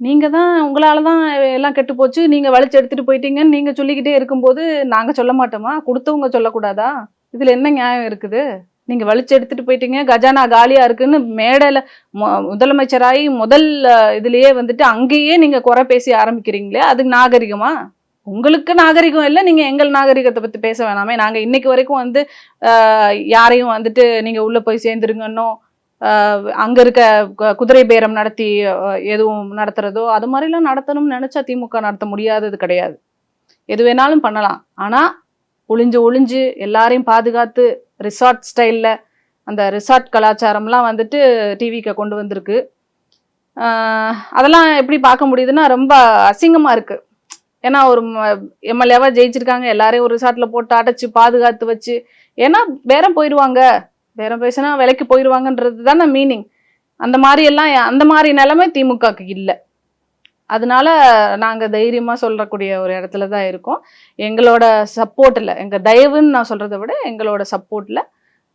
நீங்க தான் உங்களால தான் எல்லாம் கெட்டு போச்சு, நீங்க வலிச்சு எடுத்துட்டு போயிட்டீங்கன்னு நீங்க சொல்லிக்கிட்டே இருக்கும்போது, நாங்க சொல்ல மாட்டோமா? குடுத்தவங்க சொல்லக்கூடாதா? இதுல என்ன நியாயம் இருக்குது? நீங்க வலிச்சு எடுத்துட்டு போயிட்டீங்க, கஜானா காலியா இருக்குன்னு மேடையில முதலமைச்சராகி முதல் இதுலயே வந்துட்டு அங்கேயே நீங்க குறை பேசி ஆரம்பிக்கிறீங்களே, அது நாகரிகமா? உங்களுக்கு நாகரிகம் இல்ல, நீங்க எங்கள் நாகரிகத்தை பத்தி பேச வேணாமே. நாங்க இன்னைக்கு வரைக்கும் வந்து யாரையும் வந்துட்டு நீங்க உள்ள போய் சேர்ந்துருங்கன்னோ, அங்க இருக்க குதிரை பேரம் நடத்தி எதுவும் நடத்துறதோ அது மாதிரிலாம் நடத்தணும்னு நினைச்சா திமுக நடத்த முடியாதது கிடையாது. எது வேணாலும் பண்ணலாம். ஆனா ஒளிஞ்சு ஒளிஞ்சு எல்லாரையும் பாதுகாத்து ரிசார்ட் ஸ்டைல்ல அந்த ரிசார்ட் கலாச்சாரம்லாம் வந்துட்டு டிவிக்கு கொண்டு வந்திருக்கு. அதெல்லாம் எப்படி பார்க்க முடியுதுன்னா ரொம்ப அசிங்கமா இருக்கு. ஏன்னா ஒரு எம்எல்ஏவா ஜெயிச்சிருக்காங்க, எல்லாரையும் ஒரு ரிசார்ட்ல போட்டு அடைச்சு பாதுகாத்து வச்சு, ஏன்னா பேரம் போயிடுவாங்க, பேரம் பேசினா விலைக்கு போயிடுவாங்கன்றது தானே மீனிங். அந்த மாதிரி எல்லாம் அந்த மாதிரி நிலைமை திமுகக்கு இல்லை. அதனால நாங்க தைரியமா சொல்லக்கூடிய ஒரு இடத்துல தான் இருக்கோம். எங்களோட சப்போர்ட்ல, எங்க தயவுன்னு நான் சொல்றதை விட எங்களோட சப்போர்ட்ல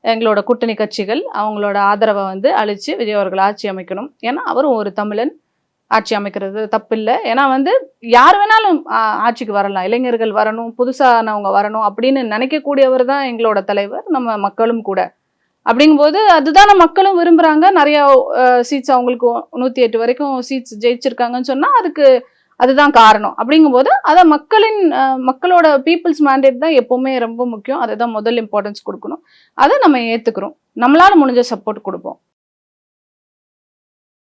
எங்களோட கூட்டணி கட்சிகள் அவங்களோட ஆதரவை வந்து அளிச்சு விஜய் அவர்கள் ஆட்சி அமைக்கணும். ஏன்னா அவரும் ஒரு தமிழன், ஆட்சி அமைக்கிறது தப்பில்லை. ஏன்னா வந்து யார் வேணாலும் ஆட்சிக்கு வரலாம், இளைஞர்கள் வரணும், புதுசானவங்க வரணும் அப்படின்னு நினைக்கக்கூடியவர் தான் எங்களோட தலைவர், நம்ம மக்களும் கூட. அப்படிங்கும்போது அதுதான் மக்களும் விரும்புறாங்க. நிறைய சீட்ஸ் அவங்களுக்கு 108 வரைக்கும் சீட்ஸ் ஜெயிச்சிருக்காங்கன்னு சொன்னா அதுதான் காரணம். அப்படிங்கும்போது அதை மக்களோட பீப்புள்ஸ் மேண்டேட் தான் எப்பவுமே ரொம்ப முக்கியம். அதை தான் முதல் இம்பார்ட்டன்ஸ் கொடுக்கணும். அதை நம்ம ஏத்துக்கிறோம். நம்மளால முடிஞ்ச சப்போர்ட் கொடுப்போம்.